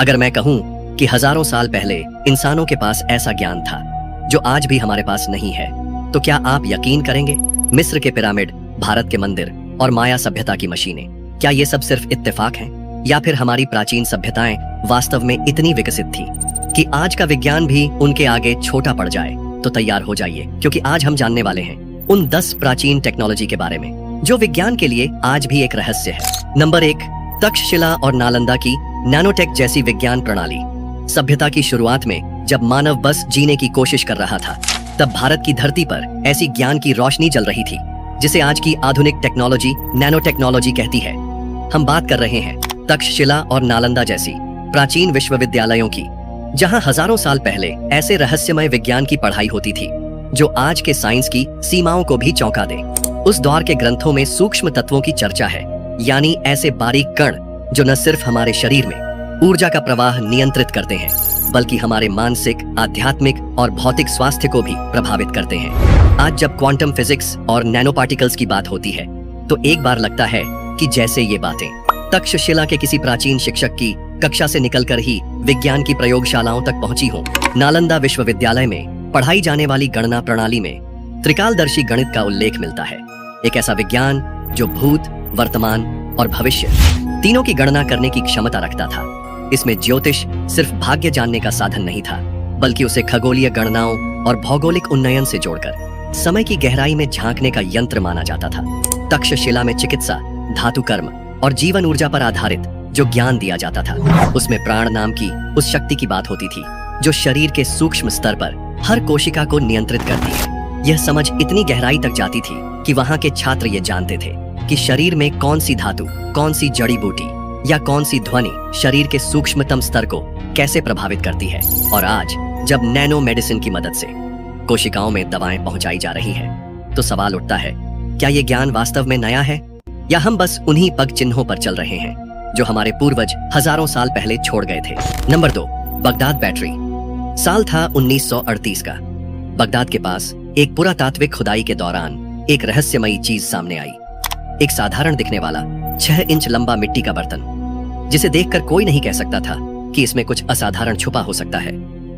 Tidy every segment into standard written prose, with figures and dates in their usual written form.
अगर मैं कहूं कि हजारों साल पहले इंसानों के पास ऐसा ज्ञान था जो आज भी हमारे पास नहीं है, तो क्या आप यकीन करेंगे? मिस्र के पिरामिड, भारत के मंदिर और माया सभ्यता की मशीनें, क्या ये सब सिर्फ इत्तेफाक हैं? या फिर हमारी प्राचीन सभ्यताएं वास्तव में इतनी विकसित थी कि आज का विज्ञान भी उनके आगे छोटा पड़ जाए? तो तैयार हो जाइए, क्योंकि आज हम जानने वाले हैं उन 10 प्राचीन टेक्नोलॉजी के बारे में जो विज्ञान के लिए आज भी एक रहस्य है। नंबर 1, तक्षशिला और नालंदा की नैनोटेक जैसी विज्ञान प्रणाली। सभ्यता की शुरुआत में जब मानव बस जीने की कोशिश कर रहा था, तब भारत की धरती पर ऐसी ज्ञान की रोशनी जल रही थी जिसे आज की आधुनिक टेक्नोलॉजी नैनो टेक्नोलॉजी कहती है। हम बात कर रहे हैं तक्षशिला और नालंदा जैसी प्राचीन विश्वविद्यालयों की, जहां हजारों साल पहले ऐसे रहस्यमय विज्ञान की पढ़ाई होती थी जो आज के साइंस की सीमाओं को भी चौंका दे। उस दौर के ग्रंथों में सूक्ष्म तत्वों की चर्चा है, यानी ऐसे बारीक कण जो न सिर्फ हमारे शरीर में ऊर्जा का प्रवाह नियंत्रित करते हैं, बल्कि हमारे मानसिक, आध्यात्मिक और भौतिक स्वास्थ्य को भी प्रभावित करते हैं। आज जब क्वांटम फिजिक्स और नैनो पार्टिकल्स की बात होती है, तो एक बार लगता है कि जैसे ये बातें तक्षशिला के किसी प्राचीन शिक्षक की कक्षा से निकलकर ही विज्ञान की प्रयोगशालाओं तक पहुंची हों। नालंदा विश्वविद्यालय में पढ़ाई जाने वाली गणना प्रणाली में त्रिकालदर्शी गणित का उल्लेख मिलता है। एक ऐसा विज्ञान जो भूत, वर्तमान और भविष्य तीनों की गणना करने की क्षमता रखता था। इसमें ज्योतिष सिर्फ भाग्य जानने का साधन नहीं था, बल्कि उसे खगोलीय गणनाओं और भौगोलिक उन्नयन से जोड़कर समय की गहराई में झांकने का यंत्र माना जाता था। तक्षशिला में चिकित्सा, धातु कर्म और जीवन ऊर्जा पर आधारित जो ज्ञान दिया जाता था, उसमें प्राण नाम की उस शक्ति की बात होती थी जो शरीर के सूक्ष्म स्तर पर हर कोशिका को नियंत्रित करती है। यह समझ इतनी गहराई तक जाती थी कि वहां के छात्र ये जानते थे कि शरीर में कौन सी धातु, कौन सी जड़ी बूटी या कौन सी ध्वनि शरीर के सूक्ष्मतम स्तर को कैसे प्रभावित करती है। और आज जब नैनो मेडिसिन की मदद से कोशिकाओं में दवाएं पहुंचाई जा रही हैं, तो सवाल उठता है, क्या ये ज्ञान वास्तव में नया है या हम बस उन्हीं पग चिन्हों पर चल रहे हैं जो हमारे पूर्वज हजारों साल पहले छोड़ गए थे? Number 2, Baghdad battery. साल था 1938 का। बगदाद के पास एक पुरातात्विक खुदाई के दौरान एक रहस्यमयी चीज सामने आई। एक साधारण दिखने वाला 6 इंच लंबा मिट्टी का बर्तन, जिसे देखकर कोई नहीं कह सकता था कि इसमें कुछ असाधारण छुपा हो सकता है।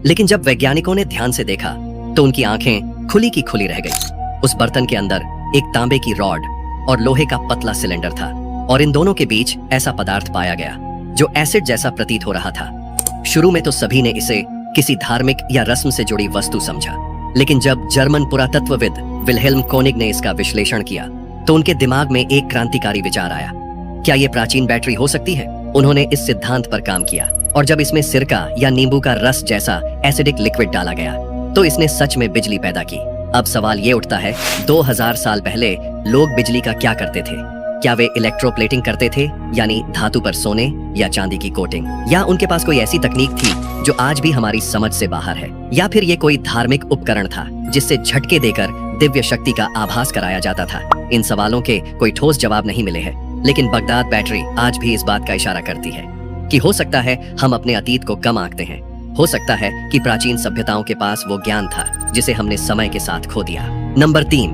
लेकिन जब वैज्ञानिकों ने ध्यान से देखा तो उनकी आंखें खुली की खुली रह गई। उस बर्तन के अंदर एक तांबे की रॉड और लोहे का पतला सिलेंडर था, और इन दोनों के बीच ऐसा पदार्थ पाया गया जो एसिड जैसा प्रतीत हो रहा था। शुरू में तो सभी ने इसे किसी धार्मिक या रस्म से जुड़ी वस्तु समझा, लेकिन जब जर्मन पुरातत्वविद विल्हेल्म कोनिग ने इसका विश्लेषण किया तो उनके दिमाग में एक क्रांतिकारी विचार आया। क्या ये प्राचीन बैटरी हो सकती है? उन्होंने इस सिद्धांत पर काम किया, और जब इसमें सिरका या नींबू का रस जैसा एसिडिक लिक्विड डाला गया तो इसने सच में बिजली पैदा की। अब सवाल ये उठता है, 2000 साल पहले लोग बिजली का क्या करते थे? क्या वे इलेक्ट्रोप्लेटिंग करते थे, यानी धातु पर सोने या चांदी की कोटिंग? या उनके पास कोई ऐसी तकनीक थी जो आज भी हमारी समझ से बाहर है? या फिर ये कोई धार्मिक उपकरण था जिससे झटके देकर दिव्य शक्ति का आभास कराया जाता था? इन सवालों के कोई ठोस जवाब नहीं मिले हैं, लेकिन बगदाद बैटरी आज भी इस बात का इशारा करती है कि हो सकता है हम अपने अतीत को कम आंकते हैं। हो सकता है कि प्राचीन सभ्यताओं के पास वो ज्ञान था जिसे हमने समय के साथ खो दिया। नंबर 3,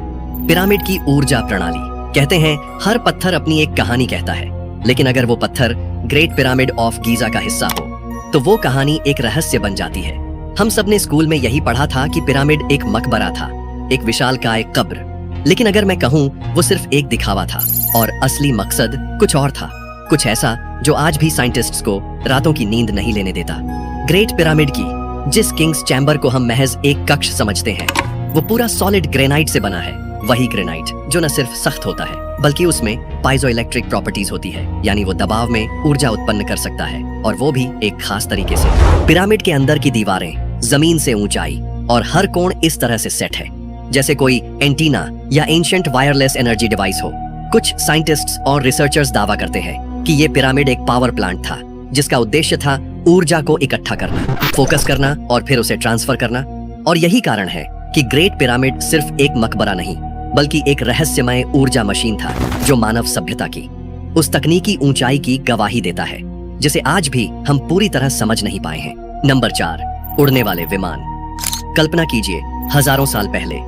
पिरामिड की ऊर्जा प्रणाली। कहते हैं हर पत्थर अपनी एक कहानी कहता है, लेकिन अगर वो पत्थर ग्रेट पिरामिड ऑफ गीजा का हिस्सा हो तो वो कहानी एक रहस्य बन जाती है। हम सब ने स्कूल में यही पढ़ा था कि पिरामिड एक मकबरा था, एक विशालकाय कब्र। लेकिन अगर मैं कहूँ वो सिर्फ एक दिखावा था और असली मकसद कुछ और था, कुछ ऐसा जो आज भी साइंटिस्ट्स को रातों की नींद नहीं लेने देता। ग्रेट पिरामिड की जिस किंग्स चैम्बर को हम महज एक कक्ष समझते हैं, वो पूरा सॉलिड ग्रेनाइट से बना है। वही ग्रेनाइट जो न सिर्फ सख्त होता है, बल्कि उसमें पाइजोइलेक्ट्रिक प्रॉपर्टीज होती है, यानी वो दबाव में ऊर्जा उत्पन्न कर सकता है, और वो भी एक खास तरीके से। पिरामिड के अंदर की दीवारें जमीन से ऊंचाई और हर कोण इस तरह से सेट है जैसे कोई एंटीना या एंशिएंट वायरलेस एनर्जी डिवाइस हो। कुछ साइंटिस्ट्स और रिसर्चर्स दावा करते हैं कि ये पिरामिड एक पावर प्लांट था जिसका उद्देश्य था ऊर्जा को इकट्ठा करना, फोकस करना और फिर उसे ट्रांसफर करना। और यही कारण है कि ग्रेट पिरामिड सिर्फ एक मकबरा नहीं, बल्कि एक रहस्यमय ऊर्जा मशीन था जो मानव सभ्यता की उस तकनीकी ऊंचाई की गवाही देता है जिसे आज भी हम पूरी तरह समझ नहीं पाए हैं। नंबर 4, उड़ने वाले विमान। कल्पना कीजिए, हजारों साल पहले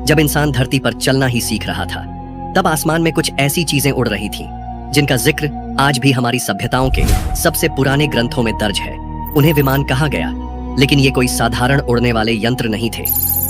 जब इंसान धरती पर चलना ही सीख रहा था, तब आसमान में कुछ ऐसी चीजें उड़ रही थीं जिनका जिक्र आज भी हमारी सभ्यताओं के सबसे पुराने ग्रंथों में दर्ज है। उन्हें विमान कहा गया, लेकिन ये कोई साधारण उड़ने वाले यंत्र नहीं थे।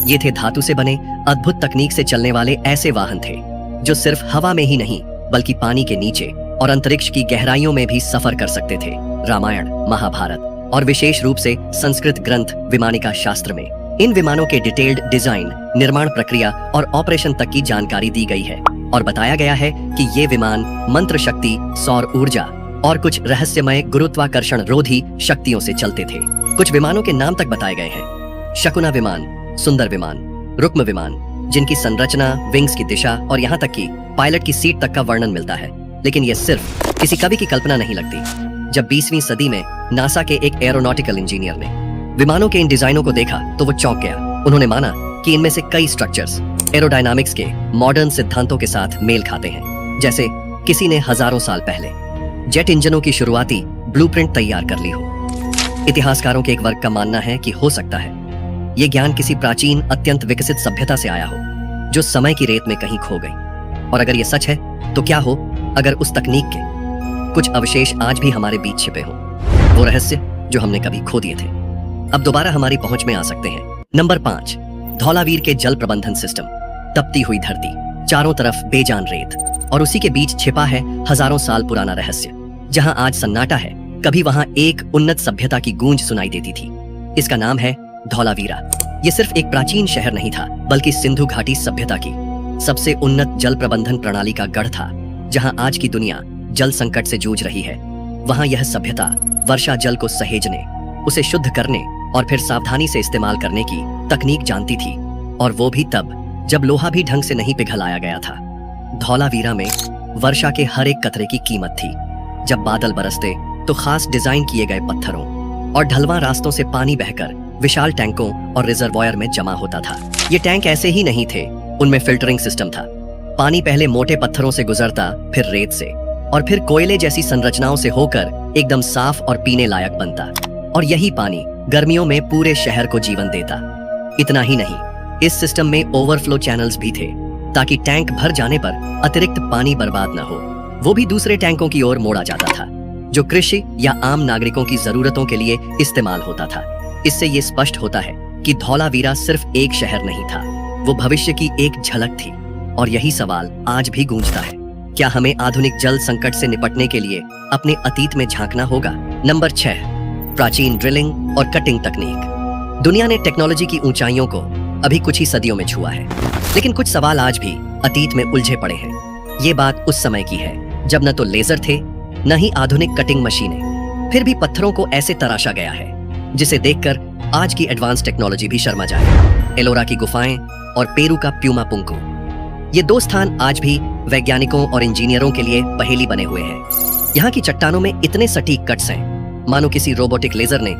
ये थे धातु से बने अद्भुत तकनीक से चलने वाले ऐसे वाहन थे जो सिर्फ हवा में ही नहीं बल्कि पानी के नीचे और अंतरिक्ष की गहराइयों में भी सफर कर सकते थे। रामायण, महाभारत और विशेष रूप से संस्कृत ग्रंथ विमानिका शास्त्र में इन विमानों के डिटेल्ड डिजाइन, निर्माण प्रक्रिया और ऑपरेशन तक की जानकारी दी गई है और बताया गया है कि ये विमान मंत्र शक्ति, सौर ऊर्जा और कुछ रहस्यमय गुरुत्वाकर्षण रोधी शक्तियों से चलते थे। कुछ विमानों के नाम तक बताए गए हैं: शकुना विमान, सुंदर विमान, रुक्म विमान, जिनकी संरचना, विंग्स की दिशा और यहाँ तक कि पायलट की सीट तक का वर्णन मिलता है। लेकिन यह सिर्फ किसी कवि की कल्पना नहीं लगती। जब 20वीं सदी में नासा के एक एरोनॉटिकल इंजीनियर ने विमानों के इन डिजाइनों को देखा तो वो चौंक गया। उन्होंने माना कि इनमें से कई स्ट्रक्चर्स एरोडायनामिक्स के मॉडर्न सिद्धांतों के साथ मेल खाते हैं, जैसे किसी ने हजारों साल पहले जेट इंजनों की शुरुआती ब्लूप्रिंट तैयार कर ली हो। इतिहासकारों के एक वर्ग का मानना है कि हो सकता है ये ज्ञान किसी प्राचीन अत्यंत विकसित सभ्यता से आया हो जो समय की रेत में कहीं खो गई। और अगर ये सच है तो क्या हो अगर उस तकनीक के कुछ अवशेष आज भी हमारे बीच छिपे हों, वो रहस्य जो हमने कभी खो दिए थे अब दोबारा हमारी पहुंच में आ सकते हैं। नंबर 5, धौलावीर के जल प्रबंधन सिस्टम। तपती हुई धरती, चारों तरफ बेजान रेत और उसी के बीच छिपा है हजारों साल पुराना रहस्य। जहां आज सन्नाटा है, कभी वहां एक उन्नत सभ्यता की गूंज सुनाई देती थी। इसका नाम है धौलावीरा। ये सिर्फ एक प्राचीन शहर नहीं था, बल्कि सिंधु घाटी सभ्यता की सबसे उन्नत जल प्रबंधन प्रणाली का गढ़ था। जहां आज की दुनिया जल संकट से जूझ रही है, वहां यह सभ्यता वर्षा जल को सहेजने, उसे शुद्ध करने और फिर सावधानी से इस्तेमाल करने की तकनीक जानती थी, और वो भी तब जब लोहा भी ढंग से नहीं पिघलाया गया था। धौलावीरा में वर्षा के हर एक कतरे की कीमत थी। जब बादल बरसते तो खास डिजाइन किए गए पत्थरों और ढलवां रास्तों से पानी बहकर विशाल टैंकों और रिजर्वॉयर में जमा होता था। ये टैंक ऐसे ही नहीं थे, उनमें फिल्टरिंग सिस्टम था। पानी पहले मोटे पत्थरों से गुजरता, फिर रेत से, और फिर कोयले जैसी संरचनाओं से होकर एकदम साफ और पीने लायक बनता। और यही पानी गर्मियों में पूरे शहर को जीवन देता। इतना ही नहीं, इस सिस्टम में ओवरफ्लो चैनल्स भी थे, ताकि टैंक भर जाने पर अतिरिक्त पानी बर्बाद न हो। वो भी दूसरे टैंकों की ओर मोड़ा जाता था, जो कृषि या आम नागरिकों की जरूरतों के लिए इस्तेमाल होता था। इससे ये स्पष्ट होता है कि धौलावीरा सिर्फ एक शहर नहीं था, वो भविष्य की एक झलक थी। और यही सवाल आज भी गूंजता है, क्या हमें आधुनिक जल संकट से निपटने के लिए अपने अतीत में झांकना होगा? नंबर 6, प्राचीन ड्रिलिंग और कटिंग तकनीक। दुनिया ने टेक्नोलॉजी की ऊंचाइयों को अभी कुछ ही सदियों में छुआ है, लेकिन कुछ सवाल आज भी अतीत में उलझे पड़े हैं। ये बात उस समय की है जब न तो लेजर थे, न ही आधुनिक कटिंग मशीनें। फिर भी पत्थरों को ऐसे तराशा गया है जिसे देखकर आज की एडवांस टेक्नोलॉजी भी शर्मा जाए। एलोरा की गुफाएं और पेरू का प्यूमा पुंकू, ये दो स्थान आज भी वैज्ञानिकों और इंजीनियरों के लिए पहेली बने हुए हैं। यहाँ की चट्टानों में इतने सटीक कट्स हैं, मानो किसी रोबोटिक लेजर ने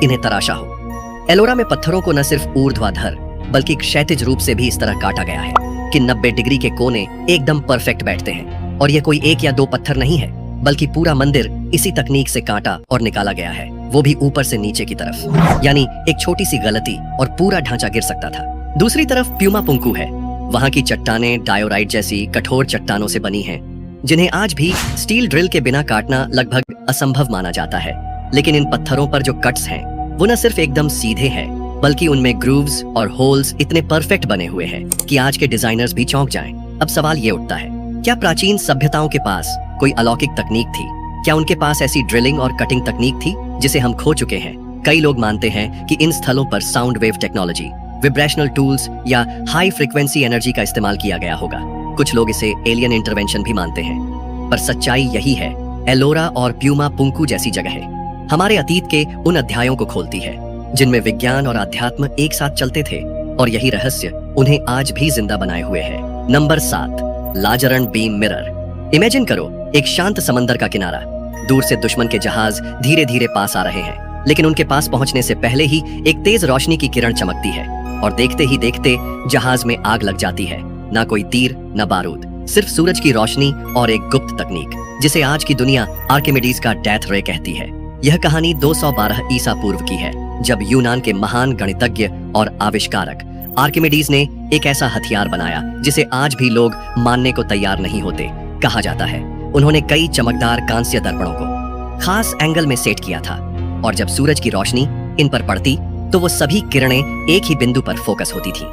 इन्हें तराशा हो। एलोरा में पत्थरों को न सिर्फ ऊर्ध्वाधर बल्कि क्षैतिज रूप से भी इस तरह काटा गया है कि 90 डिग्री के कोने एकदम परफेक्ट बैठते हैं। और ये कोई एक या दो पत्थर नहीं है, बल्कि पूरा मंदिर इसी तकनीक से काटा और निकाला गया है, वो भी ऊपर से नीचे की तरफ। यानी एक छोटी सी गलती और पूरा ढांचा गिर सकता था। दूसरी तरफ प्यूमा पुंकू है। वहां की चट्टानें डायोराइट जैसी कठोर चट्टानों से बनी हैं, जिन्हें आज भी स्टील ड्रिल के बिना काटना लगभग असंभव माना जाता है। लेकिन इन पत्थरों पर जो कट्स हैं, वो न सिर्फ एकदम सीधे हैं, बल्कि उनमें ग्रूव्स और होल्स इतने परफेक्ट बने हुए हैं कि आज के डिजाइनर्स भी चौंक जाएं। अब सवाल ये उठता है, क्या प्राचीन सभ्यताओं के पास कोई अलौकिक तकनीक थी? क्या उनके पास ऐसी ड्रिलिंग और कटिंग तकनीक थी जिसे हम खो चुके हैं? कई लोग मानते हैं कि इन स्थलों पर साउंड वेव टेक्नोलॉजी, विब्रेशनल टूल्स या हाई फ्रीक्वेंसी एनर्जी का इस्तेमाल किया गया होगा। कुछ लोग इसे एलियन इंटरवेंशन भी मानते हैं। पर सच्चाई यही है, एलोरा और प्यूमा पुंकू जैसी जगहें हमारे अतीत के उन अध्यायों को खोलती है जिनमें विज्ञान और अध्यात्म एक साथ चलते थे, और यही रहस्य उन्हें आज भी जिंदा बनाए हुए है। नंबर 7, लाजरन बीम मिरर। इमेजिन करो, एक शांत समंदर का किनारा, दूर से दुश्मन के जहाज धीरे धीरे पास आ रहे हैं, लेकिन उनके पास पहुंचने से पहले ही एक तेज रोशनी की किरण चमकती है और देखते ही देखते जहाज में आग लग जाती है। ना कोई तीर, ना बारूद, सिर्फ सूरज की रोशनी और एक गुप्त तकनीक जिसे आज की दुनिया आर्किमिडीज का डेथ रे कहती है। यह कहानी 212 ईसा पूर्व की है, जब यूनान के महान गणितज्ञ और आविष्कारक आर्किमिडीज ने एक ऐसा हथियार बनाया जिसे आज भी लोग मानने को तैयार नहीं होते। कहा जाता है उन्होंने कई चमकदार कांस्य दर्पणों को खास एंगल में सेट किया था, और जब सूरज की रोशनी इन पर पड़ती तो वो सभी किरणें एक ही बिंदु पर फोकस होती थी।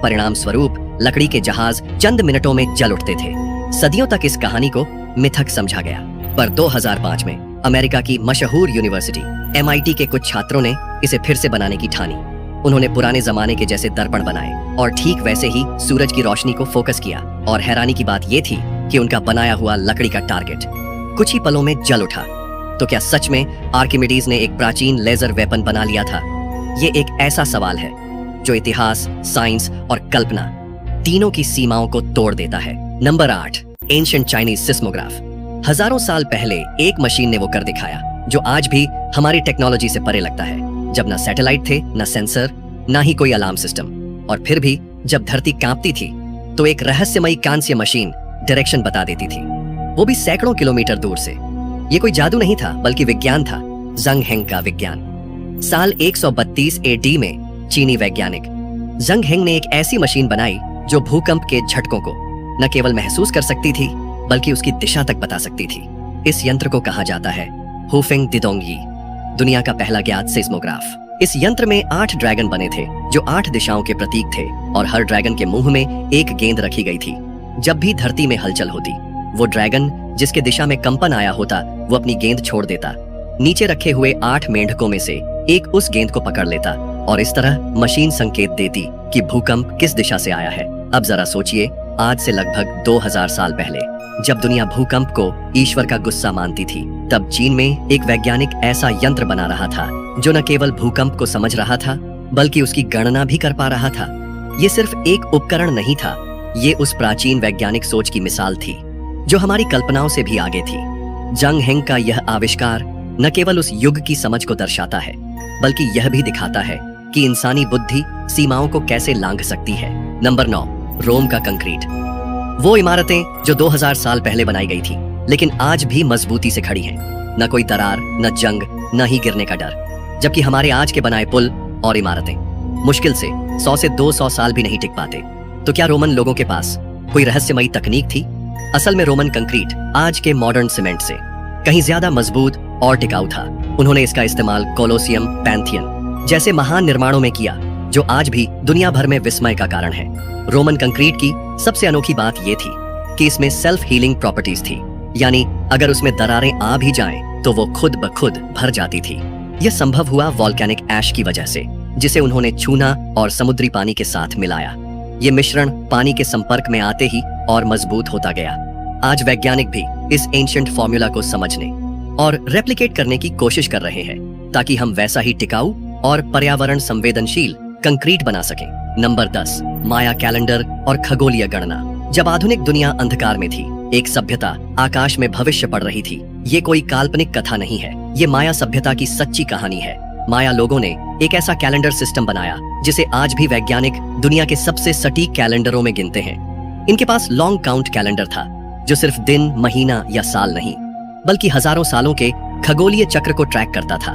परिणाम स्वरूप लकड़ी के जहाज चंद मिनटों में जल उठते थे। सदियों तक इस कहानी को मिथक समझा गया, पर 2005 में अमेरिका की मशहूर यूनिवर्सिटी MIT के कुछ छात्रों ने इसे फिर से बनाने की ठानी। उन्होंने पुराने जमाने के जैसे दर्पण बनाए और ठीक वैसे ही सूरज की रोशनी को फोकस किया, और हैरानी की बात यह थी कि उनका बनाया हुआ लकड़ी का टारगेट कुछ ही पलों में जल उठा। तो क्या सच में आर्किमिडीज ने एक प्राचीन लेजर वेपन बना लिया था? ये एक ऐसा सवाल है जो इतिहास, साइंस और कल्पना तीनों की सीमाओं को तोड़ देता है। Number 8, ancient Chinese seismograph. हजारों साल पहले एक मशीन ने वो कर दिखाया जो आज भी हमारी टेक्नोलॉजी से परे लगता है। जब ना सैटेलाइट थे, ना सेंसर, ना ही कोई अलार्म सिस्टम, और फिर भी जब धरती कांपती थी तो एक रहस्यमयी कांस्य मशीन डायरेक्शन बता देती थी, वो भी सैकड़ों किलोमीटर दूर से। ये कोई जादू नहीं था, बल्कि विज्ञान था, जंग हेंग का विज्ञान। साल 132 AD में चीनी वैज्ञानिक जंग हेंग ने एक ऐसी मशीन बनाई जो भूकंप के झटकों को न केवल महसूस कर सकती थी, बल्कि उसकी दिशा तक बता सकती थी। इस यंत्र को कहा जाता है हुफेंग दिदोंगी, दुनिया का पहला ज्ञात सेस्मोग्राफ। इस यंत्र में 8 ड्रैगन बने थे जो 8 दिशाओं के प्रतीक थे, और हर ड्रैगन के मुंह में एक गेंद रखी गई थी। जब भी धरती में हलचल होती, वो ड्रैगन जिसके दिशा में कंपन आया होता वो अपनी गेंद छोड़ देता, नीचे रखे हुए 8 मेंढकों में से एक उस गेंद को पकड़ लेता, और इस तरह मशीन संकेत देती कि भूकंप किस दिशा से आया है। अब जरा सोचिए, आज से लगभग 2000 साल पहले जब दुनिया भूकंप को ईश्वर का गुस्सा मानती थी, तब चीन में एक वैज्ञानिक ऐसा यंत्र बना रहा था जो न केवल भूकंप को समझ रहा था, बल्कि उसकी गणना भी कर पा रहा था। ये सिर्फ एक उपकरण नहीं था, ये उस प्राचीन वैज्ञानिक सोच की मिसाल थी जो हमारी कल्पनाओं से भी आगे थी। जंग हेंग का यह आविष्कार न केवल उस युग की समझ को दर्शाता है, बल्कि यह भी दिखाता है कि इंसानी बुद्धि सीमाओं को कैसे लांघ सकती है। नंबर 9, रोम का कंक्रीट। वो इमारतें जो 2000 साल पहले बनाई गई थी, लेकिन आज भी मजबूती से खड़ी हैं। न कोई दरार, न जंग, न ही गिरने का डर। जबकि हमारे आज के बनाए पुल और इमारतें मुश्किल से 100 से 200 साल भी नहीं टिक पाते। तो क्या रोमन लोगों के पास कोई रहस्यमयी तकनीक थी? असल में रोमन कंक्रीट आज के मॉडर्न सीमेंट से कहीं ज्यादा मजबूत और टिकाऊ था। उन्होंने इसका इस्तेमाल कोलोसियम, पैंथियन जैसे महान निर्माणों में किया, जो आज भी दुनिया भर में विस्मय का कारण है। रोमन कंक्रीट की सबसे अनोखी बात यह थी कि इसमें सेल्फ हीलिंग प्रॉपर्टीज थी, यानी अगर उसमें दरारें आ भी जाएं, तो वो खुद ब खुद भर जाती थी। यह संभव हुआ वॉल्केनिक ऐश की वजह से, जिसे उन्होंने चूना और समुद्री पानी के साथ मिलाया। ये मिश्रण पानी के संपर्क में आते ही और मजबूत होता गया। आज वैज्ञानिक भी इस एंशिएंट फॉर्मूला को समझने और रेप्लिकेट करने की कोशिश कर रहे हैं, ताकि हम वैसा ही टिकाऊ और पर्यावरण संवेदनशील कंक्रीट बना सकें। नंबर 10, माया कैलेंडर और खगोलीय गणना। जब आधुनिक दुनिया अंधकार में थी, एक सभ्यता आकाश में भविष्य पढ़ रही थी। ये कोई काल्पनिक कथा नहीं है, ये माया सभ्यता की सच्ची कहानी है। माया लोगों ने एक ऐसा कैलेंडर सिस्टम बनाया जिसे आज भी वैज्ञानिक दुनिया के सबसे सटीक कैलेंडरों में गिनते हैं। इनके पास लॉन्ग काउंट कैलेंडर था, जो सिर्फ दिन, महीना या साल नहीं, बल्कि हजारों सालों के खगोलीय चक्र को ट्रैक करता था।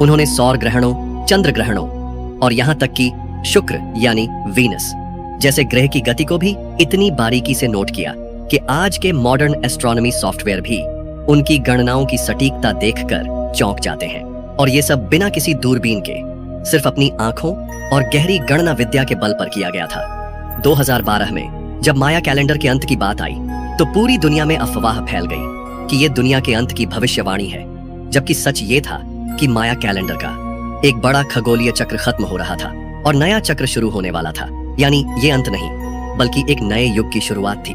उन्होंने सौर ग्रहणों, चंद्र ग्रहणों और यहाँ तक कि शुक्र यानी वीनस जैसे ग्रह की गति को भी इतनी बारीकी से नोट किया कि आज के मॉडर्न एस्ट्रोनॉमी सॉफ्टवेयर भी उनकी गणनाओं की सटीकता देखकर चौंक जाते हैं। और ये सब बिना किसी दूरबीन के, सिर्फ अपनी आंखों और गहरी गणना विद्या के बल पर किया गया था। 2012 में जब माया कैलेंडर के अंत की बात आई, तो पूरी दुनिया में अफवाह फैल गई कि ये दुनिया के अंत की भविष्यवाणी है, जबकि सच ये था कि माया कैलेंडर का एक बड़ा खगोलीय चक्र खत्म हो रहा था और नया चक्र शुरू होने वाला था। यानी ये अंत नहीं, बल्कि एक नए युग की शुरुआत थी,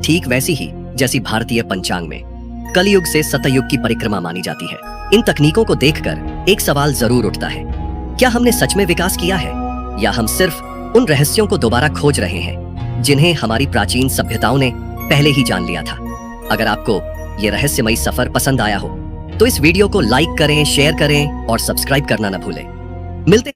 ठीक वैसी ही जैसी भारतीय पंचांग में कलयुग से सतयुग की परिक्रमा मानी जाती है। इन तकनीकों को देखकर एक सवाल जरूर उठता है, क्या हमने सच में विकास किया है, या हम सिर्फ उन रहस्यों को दोबारा खोज रहे हैं जिन्हें हमारी प्राचीन सभ्यताओं ने पहले ही जान लिया था? अगर आपको ये रहस्यमयी सफर पसंद आया हो, तो इस वीडियो को लाइक करें, शेयर करें और सब्सक्राइब करना न भूलें। मिलते